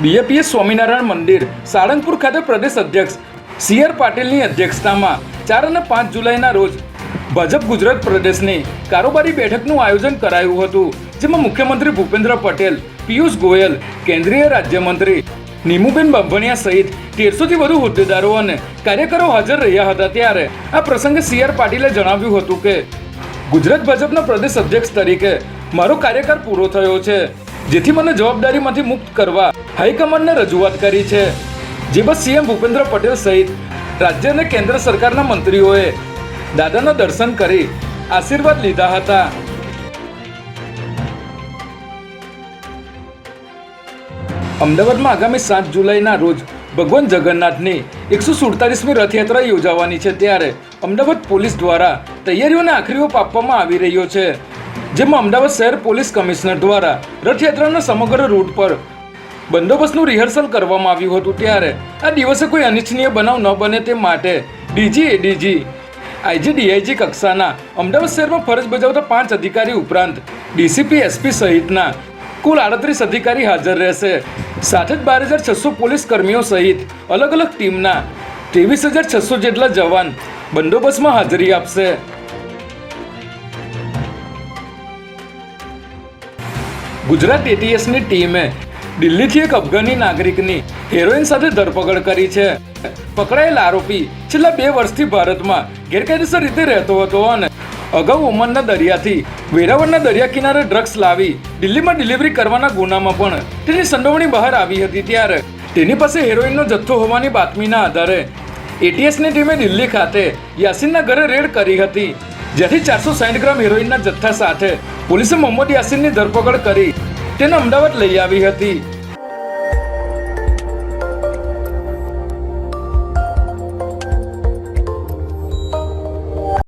BAPS Swaminarayan મંદિર સાળંગપુર ખાતે પ્રદેશ અધ્યક્ષ સી.આર. પાટીલની અધ્યક્ષતામાં 4 અને 5 જુલાઈના રોજ ભાજપ ગુજરાત પ્રદેશની કારોબારી બેઠકનું આયોજન કરાયું હતું, જેમાં મુખ્યમંત્રી ભૂપેન્દ્ર પટેલ, પિયુષ ગોયલ, કેન્દ્રીય રાજ્યમંત્રી નીમુબેન બાંભણિયા સહિત 1300થી વધુ હોદ્દેદારો અને કાર્યકરો હાજર રહ્યા હતા। ત્યારે આ પ્રસંગે સી.આર. પાટીલે જણાવ્યું હતું કે ગુજરાત ભાજપના પ્રદેશ અધ્યક્ષ તરીકે મારો કાર્યકાળ પૂરો થયો છે, જેથી મને જવાબદારીમાંથી મુક્ત કરવા હાઈકમાન્ડને રજૂઆત કરી છે, જે બાદ સીએમ ભૂપેન્દ્ર પટેલ સહિત રાજ્ય અને કેન્દ્ર સરકારના મંત્રીઓએ દાદાના દર્શન કરી આશીર્વાદ લીધા હતા। અમદાવાદમાં આગામી 7 જુલાઈના રોજ ભગવાન જગન્નાથની 147મી રથયાત્રા યોજાવાની છે। ત્યારે અમદાવાદ પોલીસ દ્વારા તૈયારીઓને આખરી ઓપ આપવામાં આવી રહ્યો છે, જેમાં અમદાવાદ શહેર પોલીસ કમિશનર દ્વારા રથયાત્રાના સમગ્ર રૂટ પર બંદોબસ્તનું રિહર્સલ કરવામાં આવ્યું હતું। ત્યારે આ દિવસે કોઈ અનિચ્છનીય બનાવ ન બને તે માટે ડીજી, એડીજી, આઈજી, ડીઆઈજી કક્ષાના અમદાવાદ શહેરમાં ફરજ બજાવતા 5 અધિકારી ઉપરાંત ડીસીપી, એસપી સહિતના કુલ 38 અધિકારી હાજર રહેશે। સાથે જ 12,600 પોલીસ કર્મીઓ સહિત અલગ અલગ ટીમના 23,600 જેટલા જવાન બંદોબસ્તમાં હાજરી આપશે। ગુજરાત એટીએસની ટીમે દિલ્હીથી એક અફઘાની નાગરિકની હેરોઇન સાથે ધરપકડ કરી છે। પકડાયેલ આરોપી છેલ્લા 2 વર્ષથી ભારતમાં ગેરકાયદેસર રીતે રહેતો હતો અને અગાઉ ઓમાનના દરિયાથી વેરાવળના દરિયા કિનારે ડ્રગ્સ લાવી દિલ્હીમાં ડિલિવરી કરવાના ગુનામાં પણ તેની સંડોવણી બહાર આવી હતી। ત્યારે તેની પાસે હેરોઇનનો જથ્થો હોવાની બાતમીના આધારે એટીએસની ટીમે દિલ્હી ખાતે યાસીનના ઘરે રેડ કરી હતી, જ્યાંથી 460 ગ્રામ હેરોઇનના જથ્થા સાથે પોલીસે મોહમ્મદ યાસીનની ધરપકડ કરી તેને અમદાવાદ લઈ આવી હતી।